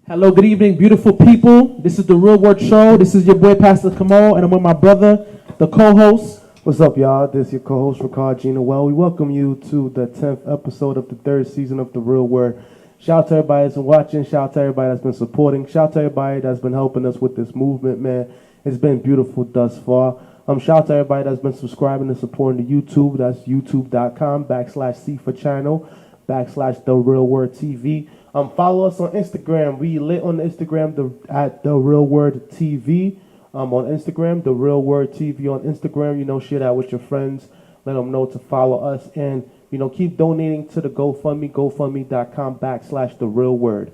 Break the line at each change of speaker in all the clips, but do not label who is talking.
Hello, good evening, beautiful people. This is the Real Word Show. This is your boy, Pastor Cameau, and I'm with my brother, the co-host.
What's up, y'all? This is your co-host, Rickard, Jean-Noel. We welcome you to the 10th episode of the 3rd season of The Real Word. Shout out to everybody that's been watching. Shout out to everybody that's been supporting. Shout out to everybody that's been helping us with this movement, man. It's been beautiful thus far. Shout out to everybody that's been subscribing and supporting the YouTube. That's youtube.com/C for channel /The Real Word TV. Follow us on Instagram. We lit on Instagram at The Real Word TV. On Instagram, The Real Word TV on Instagram. Share that with your friends. Let them know to follow us. And, keep donating to the GoFundMe, gofundme.com/The Real Word.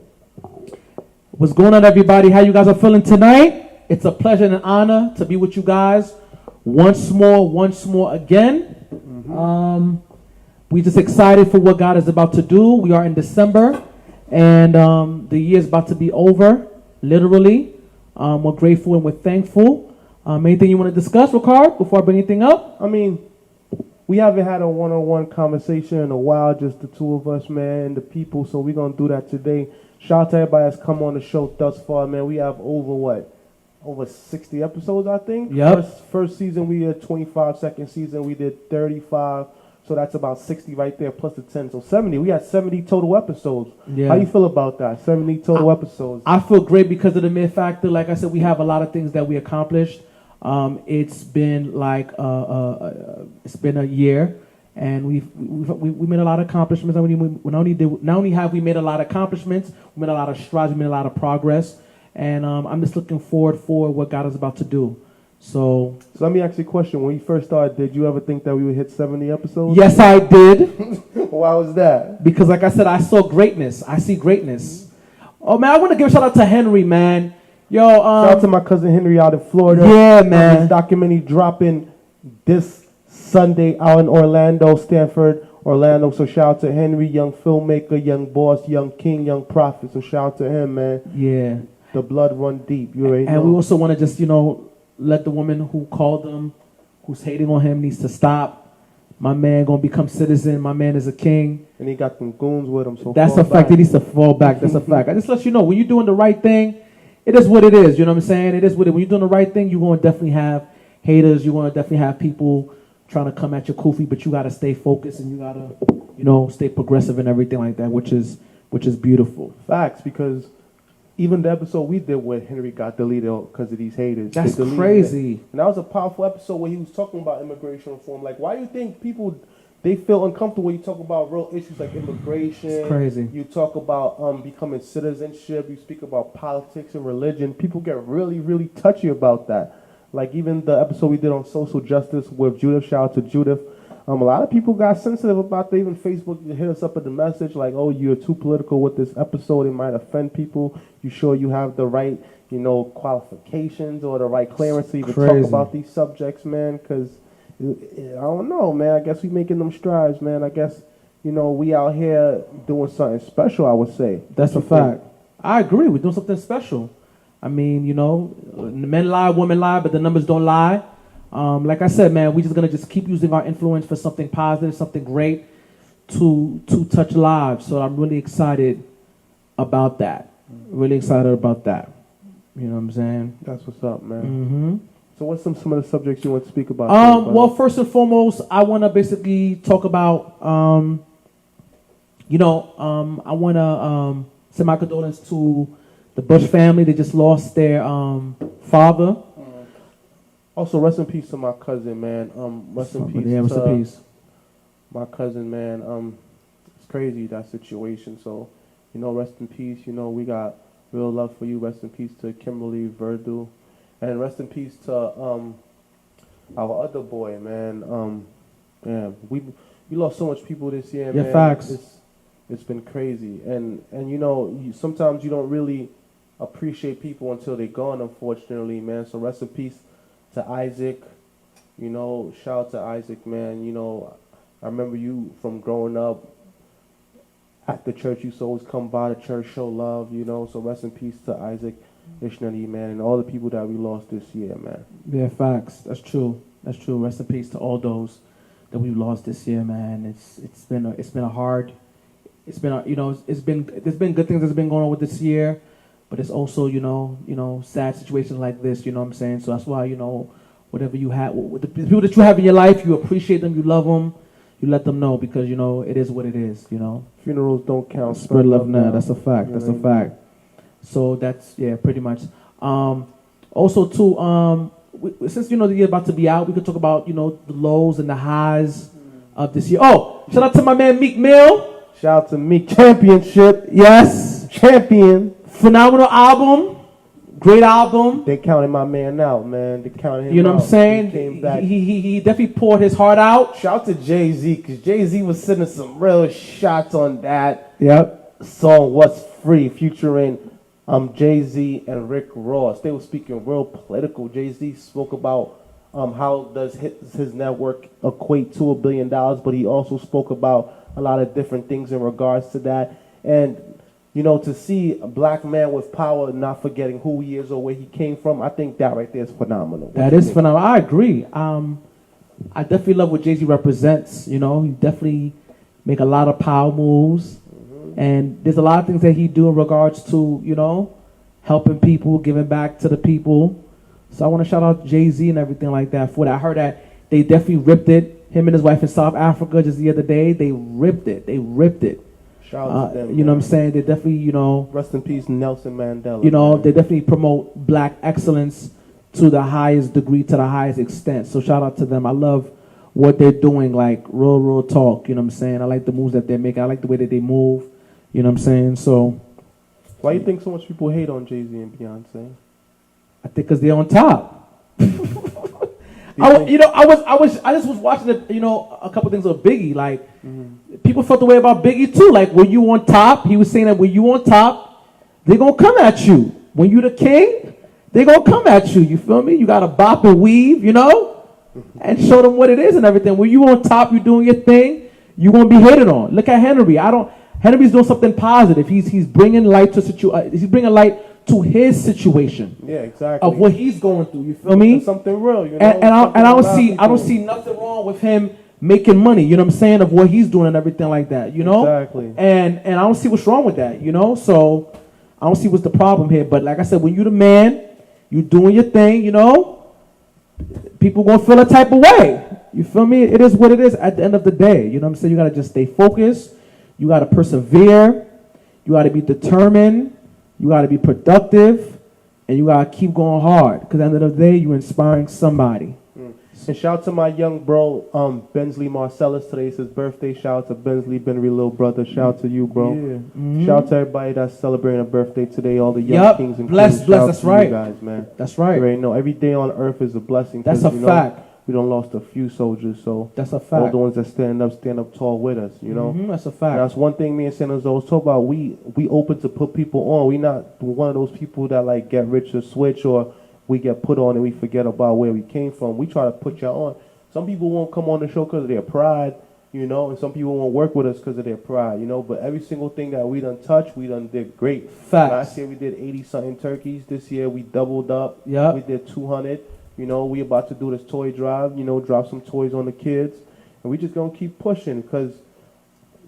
What's going on, everybody? How you guys are feeling tonight? It's a pleasure and an honor to be with you guys once more again. Mm-hmm. We just excited for what God is about to do. We are in December. And the year is about to be over, literally. We're grateful and we're thankful. Anything you want to discuss, Rickard, before I bring anything up?
We haven't had a one-on-one conversation in a while, just the two of us, man, and the people, so we're going to do that today. Shout out to everybody that's come on the show thus far, man. We have over 60 episodes, I think?
Yep.
First season, we did 25. Second season, we did 35. So that's about 60 right there, plus the 10. So 70. We had 70 total episodes. Yeah. How you feel about that? 70 total episodes.
I feel great because of the mere factor. Like I said, we have a lot of things that we accomplished. It's been it's been a year, and we made a lot of accomplishments. Not only have we made a lot of accomplishments, we made a lot of strides, we made a lot of progress, and I'm just looking forward for what God is about to do. So
let me ask you a question. When you first started, did you ever think that we would hit 70 episodes?
Yes, I did.
Why was that?
Because, like I said, I saw greatness. I see greatness. Oh, man, I want to give a shout out to Henry, man. Yo,
shout out to my cousin Henry out in Florida.
Yeah, man.
This documentary dropping this Sunday out in Orlando, Stanford, Orlando. So shout out to Henry, young filmmaker, young boss, young king, young prophet. So shout out to him, man.
Yeah.
The blood run deep. You already know.
And we also want to just, let the woman who called him, who's hating on him, needs to stop. My man gonna become citizen. My man is a king.
And he got them goons with him. So
that's a fact. He needs to fall back. That's a fact. I just let you know, when you're doing the right thing, it is what it is. You know what I'm saying? It is what it is. When you're doing the right thing, you're going to definitely have haters. You're going to definitely have people trying to come at your kufi, but you got to stay focused and you got to, stay progressive and everything like that, which is beautiful.
Facts, because even the episode we did where Henry got deleted because of these haters.
That's crazy.
And that was a powerful episode where he was talking about immigration reform. Like, why do you think people, they feel uncomfortable when you talk about real issues like immigration?
It's crazy.
You talk about becoming citizenship. You speak about politics and religion. People get really, really touchy about that. Like, even the episode we did on social justice with Judith. Shout out to Judith. A lot of people got sensitive about that. Even Facebook hit us up with the message like, oh, you're too political with this episode. It might offend people. You sure you have the right, qualifications or the right clearance to even talk about these subjects, man? Because, I don't know, man. I guess we making them strides, man. I guess, we out here doing something special, I would say.
That's a fact. I agree. We're doing something special. Men lie, women lie, but the numbers don't lie. Like I said, man, we're just going to just keep using our influence for something positive, something great to touch lives. So I'm really excited about that. Really excited about that. You know what I'm saying?
That's what's up, man.
Mm-hmm.
So what's some of the subjects you want to speak about?
Well, first and foremost, I want to basically talk about, I want to send my condolences to the Bush family. They just lost their father.
Also, rest in peace to my cousin, man. Rest in peace.
Yeah, rest in peace.
My cousin, man. It's crazy, that situation. So, rest in peace. We got real love for you. Rest in peace to Kimberly Verdu. And rest in peace to our other boy, man. We lost so much people this year, man.
Yeah, facts.
It's been crazy. And sometimes you don't really appreciate people until they're gone, unfortunately, man. So rest in peace to Isaac. Shout out to Isaac, man. I remember you from growing up at the church. You used to always come by the church, show love, So rest in peace to Isaac Missionary, man, and all the people that we lost this year, man.
Yeah, facts. That's true. Rest in peace to all those that we lost this year, man. It's been a hard. There's been good things that's been going on with this year, but it's also, sad situations like this, you know what I'm saying? So that's why, whatever you have, with the people that you have in your life, you appreciate them, you love them, you let them know because, it is what it is,
Funerals don't count.
Spread love now. That's a fact. That's a fact. So that's, pretty much. Also, too, since, the year about to be out, we could talk about, the lows and the highs of this year. Oh, shout out to my man Meek Mill.
Shout out to Meek. Championship.
Yes.
Champion.
Phenomenal album. Great album.
They counted my man out, man. They counted him out.
You know what I'm saying?
He came back.
He definitely poured his heart out.
Shout out to Jay-Z, because Jay-Z was sending some real shots on that
Yep.
song, What's Free, featuring Jay-Z and Rick Ross. They were speaking real political. Jay-Z spoke about how does his network equate to $1 billion, but he also spoke about a lot of different things in regards to that. And to see a black man with power, not forgetting who he is or where he came from, I think that right there is phenomenal.
That is phenomenal. I agree. I definitely love what Jay-Z represents. He definitely make a lot of power moves. And there's a lot of things that he do in regards to, helping people, giving back to the people. So I want to shout out Jay-Z and everything like that for that. I heard that they definitely ripped it. Him and his wife in South Africa just the other day, they ripped it.
Shout out to them.
You know what I'm saying? They definitely,
Rest in peace, Nelson Mandela.
They definitely promote black excellence to the highest degree, to the highest extent. So shout out to them. I love what they're doing, like real talk. You know what I'm saying? I like the moves that they're making. I like the way that they move. You know what I'm saying? So
why do you think so much people hate on Jay-Z and Beyonce?
I think because they're on top. I just was watching a couple things of Biggie. Like people felt the way about Biggie too. Like when you on top, he was saying that when you on top, they're gonna come at you. When you the king, they're gonna come at you. You feel me? You gotta bop and weave, and show them what it is and everything. When you on top, you doing your thing, you gonna be hated on. Look at Henry. Henry's doing something positive. He's bringing light to he's bringing light to his situation.
Yeah, exactly.
Of what he's going through. You feel me?
It's something real.
And I don't see nothing wrong with him making money. You know what I'm saying? Of what he's doing and everything like that.
Exactly.
And I don't see what's wrong with that. So I don't see what's the problem here. But like I said, when you the man, you doing your thing. People gonna feel a type of way. You feel me? It is what it is. At the end of the day, you know what I'm saying? You gotta just stay focused. You got to persevere. You got to be determined. You got to be productive. And you got to keep going hard. Because at the end of the day, you're inspiring somebody.
And shout out to my young bro, Bensley Marcellus. Today's his birthday. Shout out to Bensley, Benry, little brother. Shout out to you, bro.
Yeah.
Shout out to everybody that's celebrating a birthday today. All the young kings and
queens.
Shout
Bless.
out
That's
to
right.
You guys, man.
That's right.
You already know every day on earth is a blessing.
That's a fact.
We done lost a few soldiers, so
that's a fact.
all the ones that stand up tall with us,
That's a fact.
And that's one thing me and Sanders always talk about. We open to put people on. We not one of those people that like get rich or switch, or we get put on and we forget about where we came from. We try to put y'all on. Some people won't come on the show because of their pride, and some people won't work with us because of their pride, But every single thing that we done touched, we done did great.
Facts.
Last year we did 80-something turkeys. This year we doubled up.
Yep.
We did 200. We about to do this toy drive, drop some toys on the kids. And we just going to keep pushing because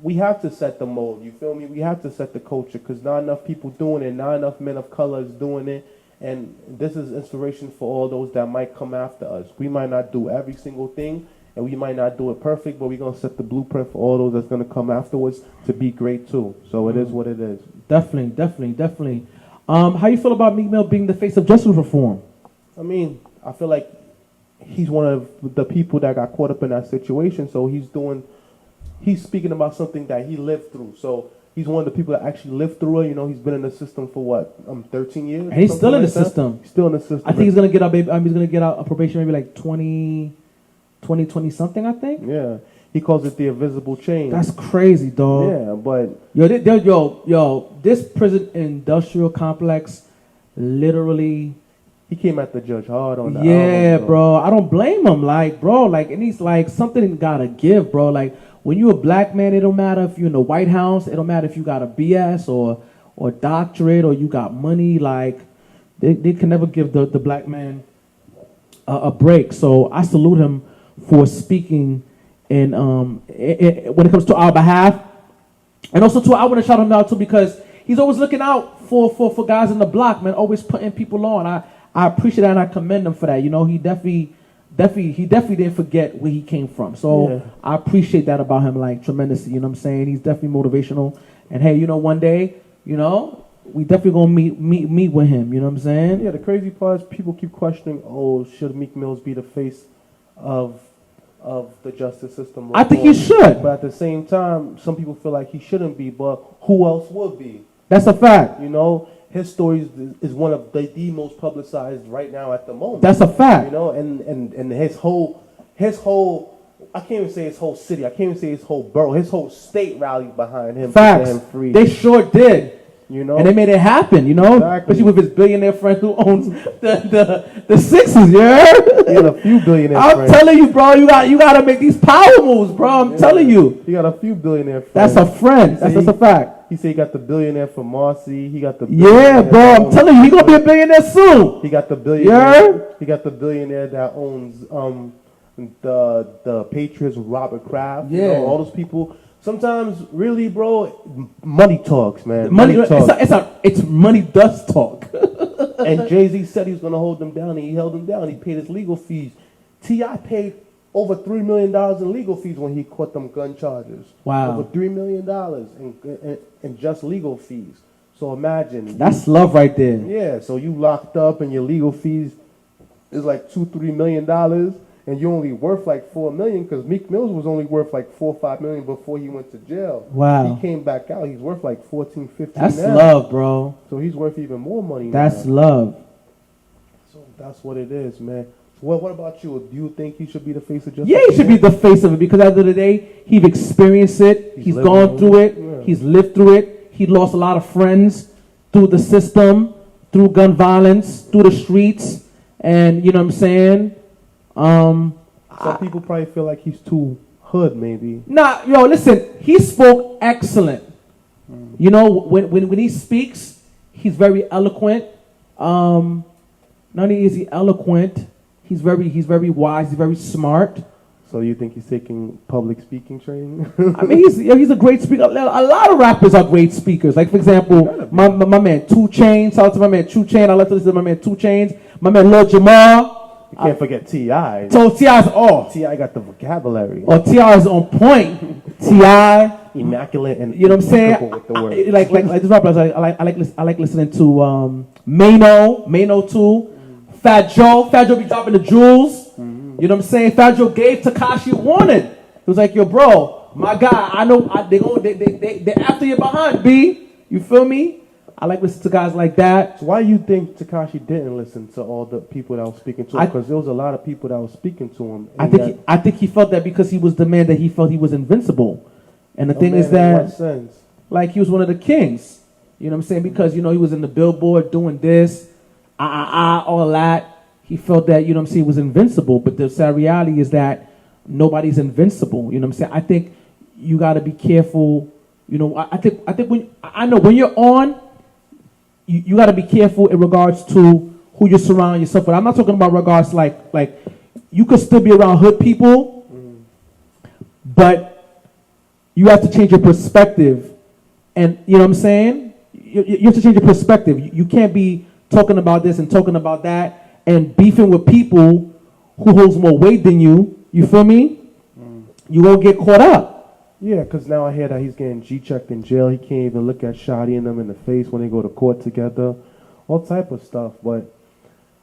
we have to set the mold. You feel me? We have to set the culture because not enough people doing it. Not enough men of color is doing it. And this is inspiration for all those that might come after us. We might not do every single thing, and we might not do it perfect, but we're going to set the blueprint for all those that's going to come afterwards to be great too. So it is what it is.
Definitely. How you feel about Meek Mill being the face of justice reform?
I feel like he's one of the people that got caught up in that situation. So he's speaking about something that he lived through. So he's one of the people that actually lived through it. He's been in the system for 13 years.
And he's still in the system.
He's still in the system.
I think he's gonna get out. He's gonna get out a probation maybe like 20 something. I think.
Yeah, he calls it the invisible chain.
That's crazy, dog.
Yeah, but
yo, this prison industrial complex, literally.
He came at the judge hard on that.
Yeah, bro. I don't blame him. And he's like, something gotta give, bro. Like, when you're a black man, it don't matter if you're in the White House. It don't matter if you got a BS or doctorate or you got money. Like, they can never give the black man a break. So I salute him for speaking when it comes to our behalf. And also, too, I want to shout him out, too, because he's always looking out for guys in the block, man. Always putting people on. I appreciate that and I commend him for that. You know, he definitely didn't forget where he came from. So I appreciate that about him, like, tremendously. You know what I'm saying? He's definitely motivational. And hey, you know, one day, you know, we definitely gonna meet with him. You know what I'm saying?
Yeah. The crazy part is people keep questioning, oh, should Meek Mills be the face of the justice system?
I think he should.
But at the same time, some people feel like he shouldn't be. But who else would be?
That's a fact.
You know, his story is one of the most publicized right now at the moment.
That's a fact.
You know, and his whole I can't even say his whole city. I can't even say his whole borough. His whole state rallied behind him.
Facts.
To get him free.
They sure did.
You know,
and they made it happen. You know,
exactly.
Especially with his billionaire friend who owns the Sixers. You heard?
He got a few billionaire
I'm
friends.
telling you, bro. You got to make these power moves, bro. I'm telling you.
He got a few billionaire friends.
That's a friend. That's a fact.
He said he got the billionaire from Marcy. He got the
bro. I'm telling you, he gonna be a billionaire soon.
He got the billionaire. He got the billionaire that owns the Patriots with Robert Kraft.
Yeah,
you know, all those people. Sometimes, really, bro, money talks, man.
Money
talks.
It's money does talk.
And Jay-Z said he was gonna hold them down, and he held them down. He paid his legal fees. T.I. paid over $3 million in legal fees when he caught them gun charges.
Wow.
Over $3 million in just legal fees. So imagine.
That's love right there.
Yeah, so you locked up and your legal fees is like $2-3 million, and you're only worth like $4 million, because Meek Mill was only worth like $4 or $5 million before he went to jail.
Wow.
He came back out. He's worth like 14, 15
That's
now.
love, bro.
So he's worth even more money
That's
now.
love.
So that's what it is, man. Well, what about you? Do you think he should be the face of justice?
Yeah, he should be the face of it, because at the end of the day, he's experienced it. He's gone through it.
Yeah.
He's lived through it. He lost a lot of friends through the system, through gun violence, through the streets, and you know what I'm saying?
Some people probably feel like he's too hood, maybe.
Nah, yo, listen, he spoke excellent. You know, when he speaks, he's very eloquent. Not only is he eloquent, he's very wise, he's very smart.
So you think he's taking public speaking training?
I mean, he's a great speaker. A lot of rappers are great speakers. Like, for example, my man 2 Chainz. Shout out to my man 2 Chainz. I like to listen to my man 2 Chainz. My man Lil Jamal.
You can't forget T.I.
So T.I.'s off.
T.I. got the vocabulary.
Oh, T.I. is on point. T.I.
Immaculate and
you know what I'm saying?
with the word.
Like this rapper, I like listening to Mano too. Fat Joe be dropping the jewels. You know what I'm saying? Fat Joe gave Tekashi a warning. He was like, "Yo, bro, my guy, I know they after you behind, B. You feel me? I like listening to guys like that."
So why do you think Tekashi didn't listen to all the people that were speaking to him? Because there was a lot of people that were speaking to him.
I think he felt that because he was the man that he felt he was invincible. And the thing is that,
in what sense?
like, he was one of the kings. You know what I'm saying? Because, you know, he was in the Billboard doing this, all that. He felt that, you know what I'm saying, he was invincible. But the sad reality is that nobody's invincible. You know what I'm saying? I think you got to be careful. You know, I think when you're on, you got to be careful in regards to who you surround yourself with. I'm not talking about regards like you could still be around hood people, but you have to change your perspective. And you know what I'm saying? You have to change your perspective. You can't be talking about this and talking about that and beefing with people who holds more weight than you. You feel me? You won't get caught up.
Yeah, because now I hear that he's getting G-checked in jail. He can't even look at Shotty and them in the face when they go to court together. All type of stuff. But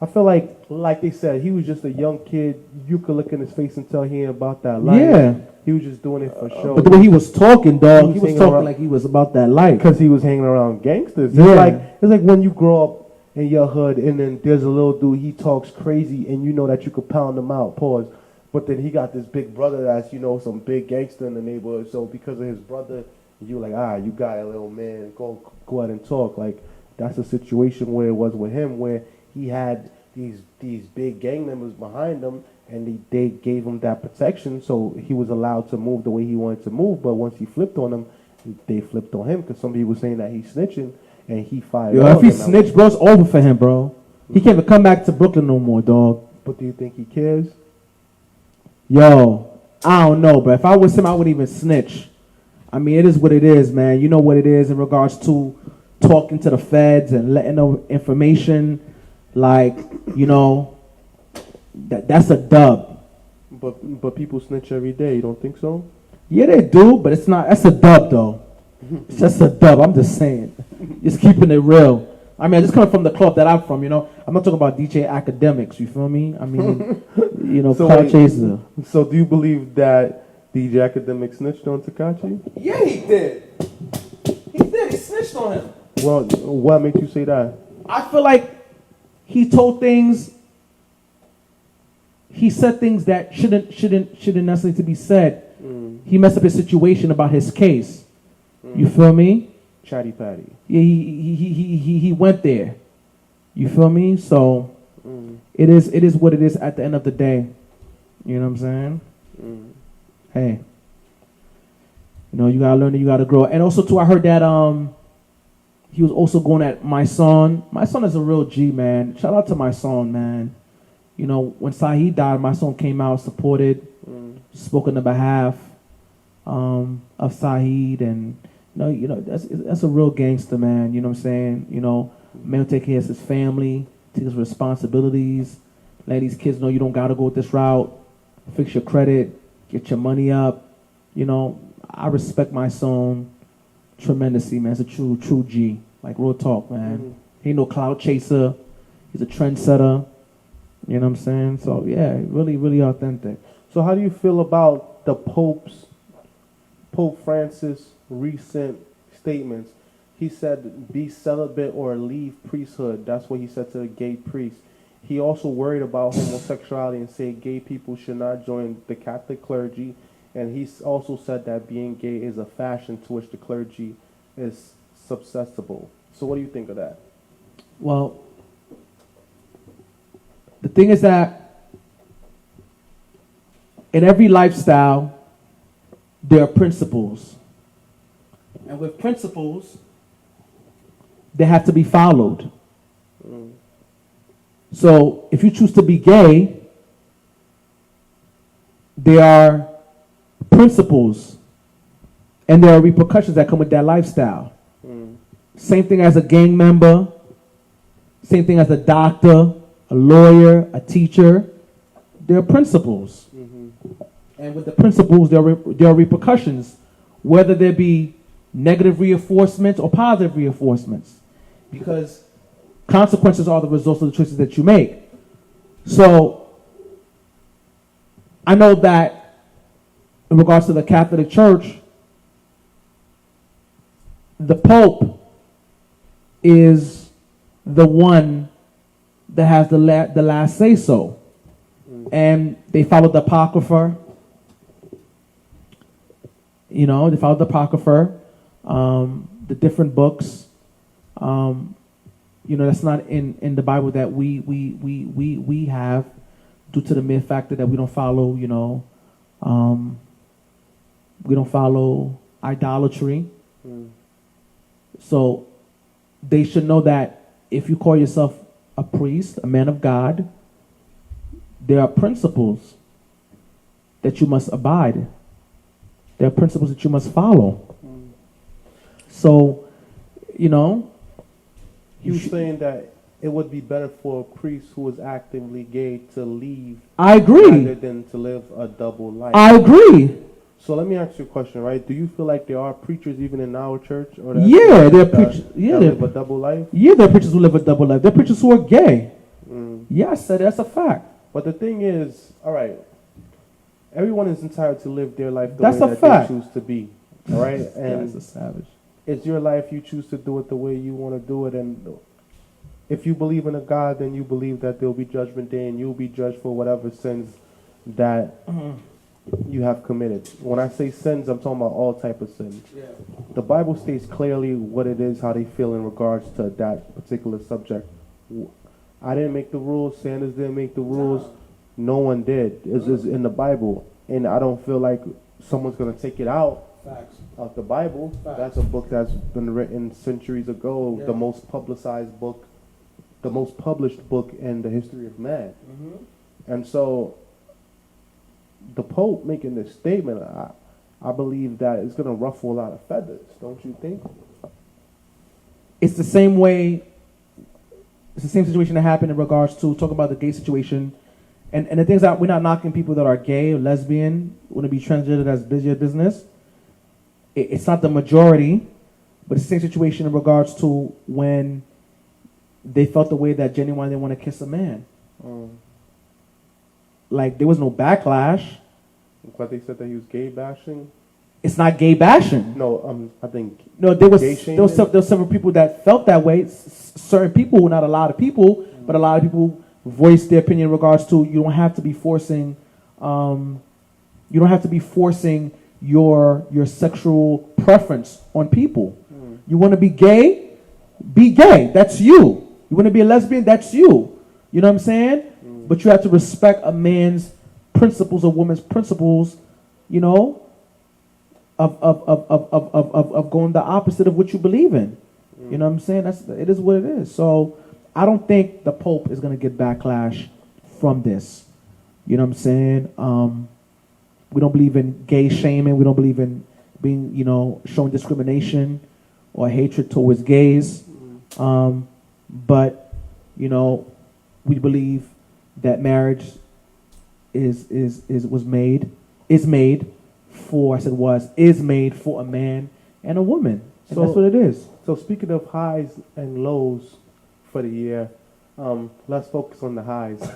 I feel like they said, he was just a young kid. You could look in his face and tell he ain't about that life.
Yeah.
He was just doing it for show.
But the way he was talking, dog, he was talking
around,
like he was about that life.
Because he was hanging around gangsters.
Yeah.
It's like when you grow up in your hood and then there's a little dude, he talks crazy and you know that you could pound him out, pause. But then he got this big brother that's, you know, some big gangster in the neighborhood. So because of his brother, you like, you got a little man, go out and talk. Like, that's a situation where it was with him, where he had these big gang members behind him, and they gave him that protection, so he was allowed to move the way he wanted to move. But once he flipped on them, they flipped on him, because some people were saying that he's snitching, and he fired.
Yo, if he snitched, bro, it's over for him, bro. He can't even come back to Brooklyn no more, dog.
But do you think he cares?
Yo, I don't know, but if I was him, I wouldn't even snitch. I mean, it is what it is, man. You know what it is in regards to, talking to the feds and letting them information, like, you know, that's a dub.
But people snitch every day. You don't think so?
Yeah, they do, but it's not. That's a dub, though. It's just a dub. I'm just saying. Just keeping it real. I mean, I just come from the cloth that I'm from, you know. I'm not talking about DJ Academics, you feel me? I mean, you know,
So
Cloud
wait,
Chaser.
So do you believe that DJ Academic snitched on Tekashi?
Yeah, he did. He did. He snitched on him.
Well, what makes you say that?
I feel like he told things. He said things that shouldn't necessarily to be said. He messed up his situation about his case. You feel me?
Chatty Patty.
Yeah, he went there. You feel me? So it is what it is at the end of the day. You know what I'm saying? Hey, you know, you gotta learn and you gotta grow. And also too, I heard that he was also going at my son. My son is a real G, man. Shout out to my son, man. You know, when Saheed died, my son came out, supported, spoke on the behalf of Saheed, and you know that's a real gangster, man. You know what I'm saying? You know, man will take care of his family, take his responsibilities, let these kids know you don't gotta go this route, fix your credit, get your money up. You know, I respect my son tremendously, man. It's a true G, like real talk, man. He ain't no cloud chaser. He's a trendsetter. You know what I'm saying? So yeah, really, really authentic.
So how do you feel about the Pope Francis' recent statements? He said, be celibate or leave priesthood. That's what he said to the gay priests. He also worried about homosexuality and said gay people should not join the Catholic clergy. And he also said that being gay is a fashion to which the clergy is susceptible. So what do you think of that?
Well, the thing is that in every lifestyle, there are principles. And with principles, they have to be followed. So if you choose to be gay, there are principles and there are repercussions that come with that lifestyle. Same thing as a gang member, same thing as a doctor, a lawyer, a teacher. There are principles. And with the principles, there are repercussions, whether there be negative reinforcements or positive reinforcements, because consequences are the results of the choices that you make. So I know that in regards to the Catholic Church, the Pope is the one that has the last say so. And they follow the Apocrypha. You know, they follow the Apocrypha, the different books. You know, that's not in the Bible that we have, due to the mere factor that we don't follow, you know, we don't follow idolatry. So they should know that if you call yourself a priest, a man of God, there are principles that you must abide. There are principles that you must follow. So, you know,
He was saying that it would be better for a priest who is actively gay to leave.
I agree.
Rather than to live a double life.
I agree.
So let me ask you a question, right? Do you feel like there are preachers even in our church? Or
Yeah, there are preachers. Yeah,
that live a double life?
Yeah, there are preachers who live a double life. There are preachers who are gay. Yeah, I said that's a fact.
But the thing is, all right, everyone is entitled to live their life the
That's
way
a
that
fact.
they choose to be. All right? And
That's a savage.
it's your life. You choose to do it the way you want to do it. And if you believe in a God, then you believe that there will be judgment day and you'll be judged for whatever sins that you have committed. When I say sins, I'm talking about all type of sins.
Yeah.
The Bible states clearly what it is, how they feel in regards to that particular subject. I didn't make the rules. Sanders didn't make the rules. No one did. It's just in the Bible. And I don't feel like someone's going to take it out
Facts.
of the Bible.
Facts.
That's a book that's been written centuries ago,
Yeah.
the most publicized book, the most published book in the history of man. And so the Pope making this statement, I believe that it's going to ruffle a lot of feathers, don't you think?
it's the same way. It's the same situation that happened in regards to talk about the gay situation, and the things that we're not knocking people that are gay or lesbian, want to be transgender, that's busy business. It's not the majority, but it's the same situation in regards to when they felt the way that genuinely they want to kiss a man. Like there was no backlash.
But they said that he was gay bashing.
It's not gay bashing.
No, I think
no. There was several people that felt that way. Certain people, not a lot of people, but a lot of people voiced their opinion in regards to you don't have to be forcing. You don't have to be forcing your sexual preference on people. You want to be gay? Be gay. That's you. You want to be a lesbian? That's you. You know what I'm saying? But you have to respect a man's principles, a woman's principles, you know, of going the opposite of what you believe in. You know what I'm saying? It is what it is. So I don't think the Pope is going to get backlash from this. You know what I'm saying? We don't believe in gay shaming. We don't believe in being, showing discrimination or hatred towards gays. But, we believe that marriage is made for a man and a woman. And that's what it is.
So speaking of highs and lows for the year, let's focus on the highs.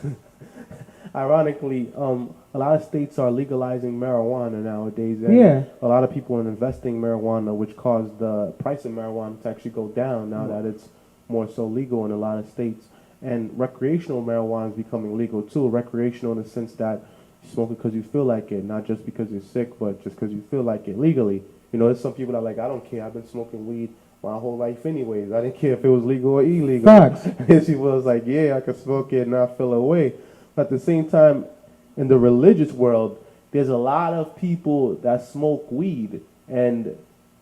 Ironically, a lot of states are legalizing marijuana nowadays. And a lot of people are investing in marijuana, which caused the price of marijuana to actually go down now that it's more so legal in a lot of states. And recreational marijuana is becoming legal too. Recreational in the sense that you smoke it because you feel like it, not just because you're sick, but just because you feel like it legally. There's some people that are like, I don't care. I've been smoking weed my whole life anyways. I didn't care if it was legal or illegal.
Facts.
And she was like, yeah, I could smoke it and not feel away. But at the same time, in the religious world, there's a lot of people that smoke weed. And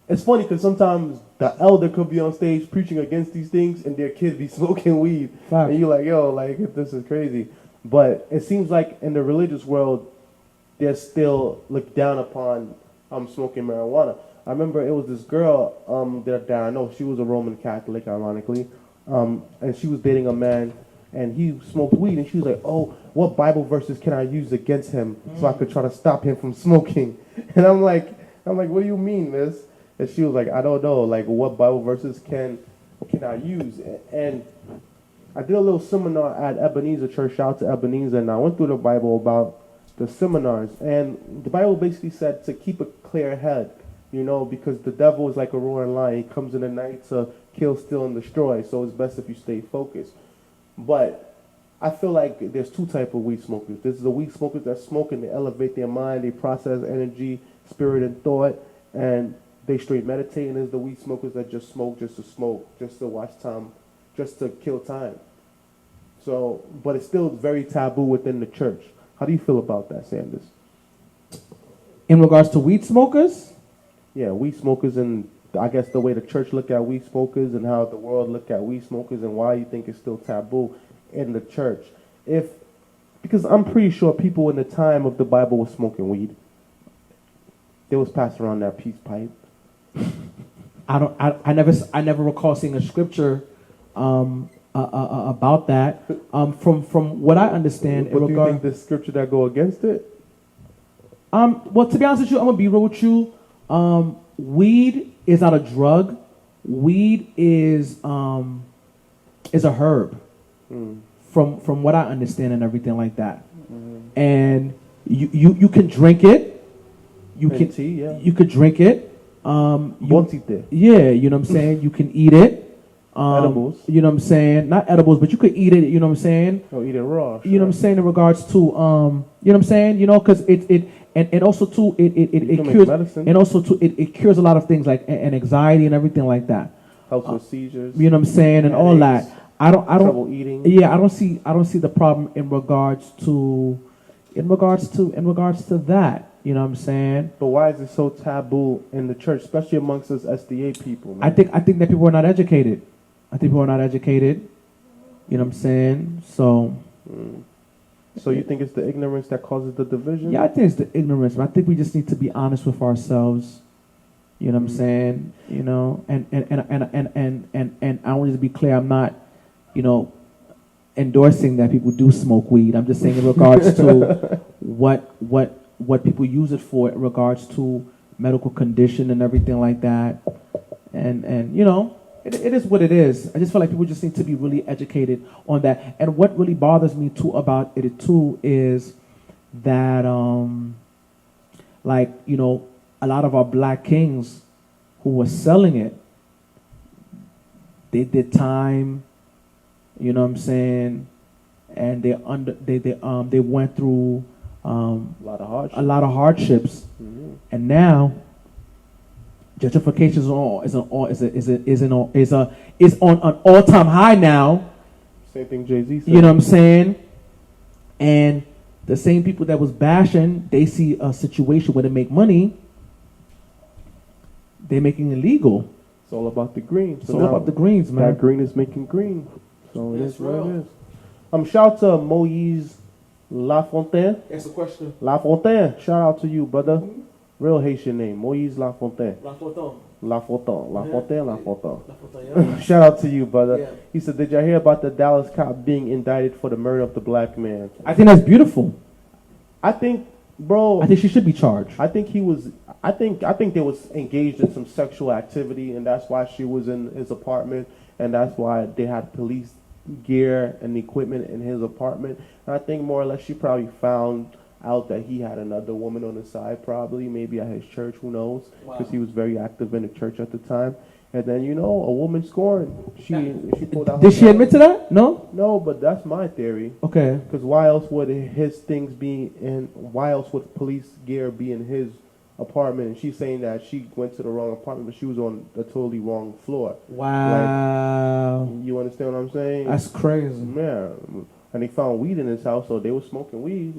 it's funny because sometimes the elder could be on stage preaching against these things and their kids be smoking weed. Facts. And you're like, yo, like, this is crazy. But it seems like in the religious world, they're still looked down upon smoking marijuana. I remember it was this girl that I know. She was a Roman Catholic, ironically. And she was dating a man, and he smoked weed. And she was like, oh, what Bible verses can I use against him so I could try to stop him from smoking? And I'm like, what do you mean, miss? And she was like, I don't know. Like, what Bible verses can I use? And I did a little seminar at Ebenezer Church. Shout out to Ebenezer. And I went through the Bible about the seminars. And the Bible basically said to keep a clear head, because the devil is like a roaring lion. He comes in the night to kill, steal, and destroy. So it's best if you stay focused. But I feel like there's two types of weed smokers. There's the weed smokers that smoke and they elevate their mind. They process energy, spirit, and thought. And they straight meditate. And there's the weed smokers that just smoke, just to watch time, just to kill time. So, but it's still very taboo within the church. How do you feel about that, Sanders?
In regards to weed smokers?
Yeah, weed smokers, and I guess the way the church look at weed smokers and how the world look at weed smokers, and why you think it's still taboo in the church. Because I'm pretty sure people in the time of the Bible were smoking weed. They was passing around that peace pipe.
I never recall seeing a scripture about that. From what I understand,
but do you think the scripture that go against it?
Well, to be honest with you, I'm gonna be real with you. Weed is not a drug. Weed is a herb. From what I understand and everything like that. And you can drink it. You could drink it. Yeah, you know what I'm saying? You can eat it.
Edibles.
You know what I'm saying? Not edibles, but you could eat it, you know what I'm saying?
Or eat it raw.
Sure. You know what I'm saying in regards to you know what I'm saying? Because it also too it cures medicine. And also too it cures a lot of things like and anxiety and everything like that.
Helps with seizures.
You know what I'm saying? And all that. I don't
trouble eating.
Yeah, I don't see the problem in regards to that. You know what I'm saying?
But why is it so taboo in the church, especially amongst us SDA people, man?
I think that people are not educated. You know what I'm saying? So
So you think it's the ignorance that causes the division?
Yeah, I think it's the ignorance, but I think we just need to be honest with ourselves. You know what I'm saying? You know, and I want to be clear, I'm not, you know, endorsing that people do smoke weed. I'm just saying in regards to what people use it for in regards to medical condition and everything like that. And you know, it is what it is. I just feel like people just need to be really educated on that. And what really bothers me too about it too is that like, you know, a lot of our black kings who were selling it, they did time, you know what I'm saying, and they went through
A lot of hardships.
a lot of hardships, and now gentrification is on an all-time high now.
Same thing Jay-Z said.
You know what I'm saying? And the same people that was bashing, they see a situation where they make money, they're making it legal.
It's all about the green.
It's all about the greens, man.
That green is making green. So it
That's
is what
real.
it is. Shout out to Moise Lafontaine.
That's the question.
Lafontaine. Shout out to you, brother. Real Haitian name. Moise Lafontaine.
Lafontaine.
Lafontaine. Shout out to you, brother.
Yeah.
He said, did y'all hear about the Dallas cop being indicted for the murder of the black man?
I think that's beautiful.
I think, bro.
I think she should be charged.
I think he was. I think they was engaged in some sexual activity, and that's why she was in his apartment, and that's why they had police gear and equipment in his apartment. And I think more or less she probably found out that he had another woman on the side, probably maybe at his church. Who knows? Because he was very active in the church at the time. And then a woman scorned. She pulled out.
Did she admit to that? No.
No, but that's my theory.
Okay.
Because why else would his things be in? Why else would police gear be in his apartment? And she's saying that she went to the wrong apartment, but she was on the totally wrong floor.
Wow.
Like, you understand what I'm saying?
That's crazy.
Yeah. And they found weed in his house, so they were smoking weed.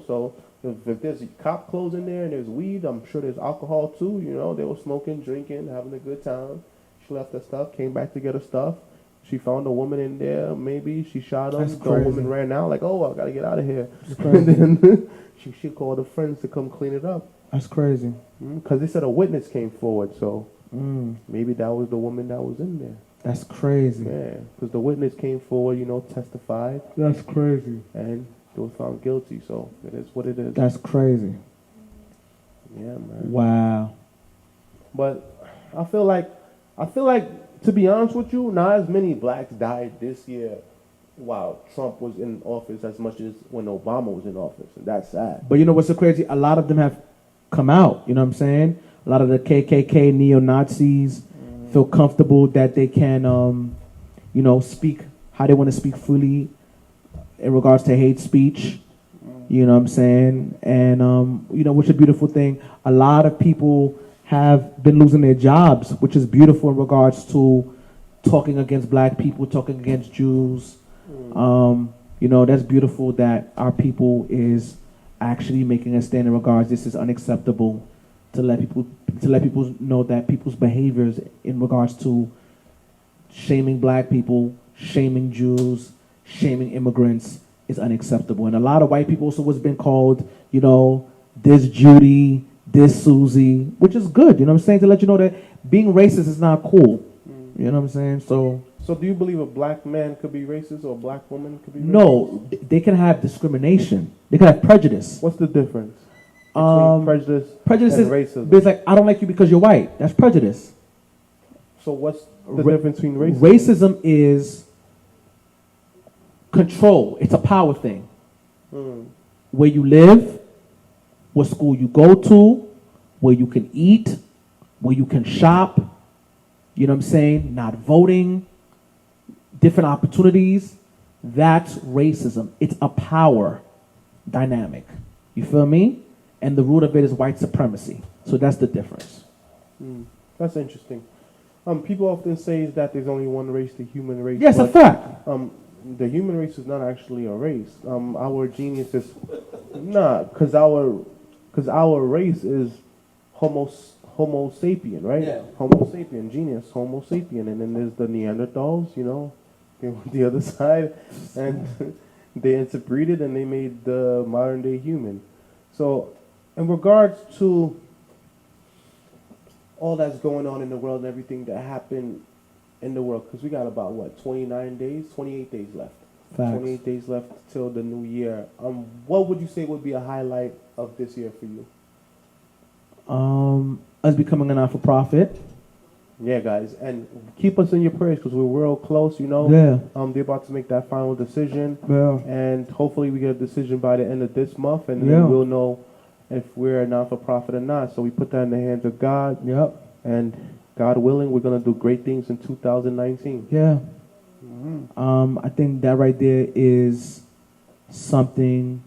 So if there's cop clothes in there and there's weed, I'm sure there's alcohol too. They were smoking, drinking, having a good time. She left her stuff, came back to get her stuff. She found a woman in there, maybe. She shot him.
That's
The
crazy.
woman ran out like, oh, I got to get out of here.
That's crazy.
And then she called her friends to come clean it up.
That's crazy.
Because they said a witness came forward, so maybe that was the woman that was in there.
That's crazy.
Yeah, because the witness came forward, testified,
That's crazy.
and they was found guilty, so it is what it is.
That's crazy.
Yeah, man.
Wow.
But I feel like, to be honest with you, not as many blacks died this year while Trump was in office as much as when Obama was in office, and that's sad.
But you know what's so crazy? A lot of them have come out. You know what I'm saying? A lot of the KKK neo-Nazis feel comfortable that they can, speak how they want to speak freely in regards to hate speech. You know what I'm saying? And, which is a beautiful thing. A lot of people have been losing their jobs, which is beautiful in regards to talking against black people, talking against Jews. That's beautiful that our people is actually making a stand in regards. This is unacceptable to let people know that people's behaviors in regards to shaming black people, shaming Jews, shaming immigrants is unacceptable. And a lot of white people also was been called, this Judy, this Susie, which is good, you know what I'm saying, to let you know that being racist is not cool. You know what I'm saying? So
do you believe a black man could be racist or a black woman could be racist?
no, they can have discrimination. They can have prejudice.
What's the difference between prejudice
is
and racism?
It's like, I don't like you because you're white. That's prejudice.
So what's the difference between racism?
Racism is control. It's a power thing. Where you live, what school you go to, where you can eat, where you can shop, you know what I'm saying? Not voting, different opportunities. That's racism. It's a power dynamic. You feel me? And the root of it is white supremacy. So that's the difference.
That's interesting. People often say that there's only one race, the human race.
Yes, a
but,
fact.
the human race is not actually a race. Our genius is because our race is Homo sapien, right?
Yeah.
Homo sapien, genius, Homo sapien, and then there's the Neanderthals, the other side, and they interbreeded and they made the modern day human. So, in regards to all that's going on in the world and everything that happened in the world, because we got about, 28 days left.
Facts.
28 days left till the new year. What would you say would be a highlight of this year for you?
Us becoming a not-for-profit.
Yeah, guys, and keep us in your prayers because we're real close, you know.
Yeah.
They're about to make that final decision,
Yeah.
and hopefully we get a decision by the end of this month, and
Yeah.
then we'll know if we're a non-for-profit or not. So we put that in the hands of God,
Yep.
and God willing, we're gonna do great things in 2019.
Yeah. I think that right there is something.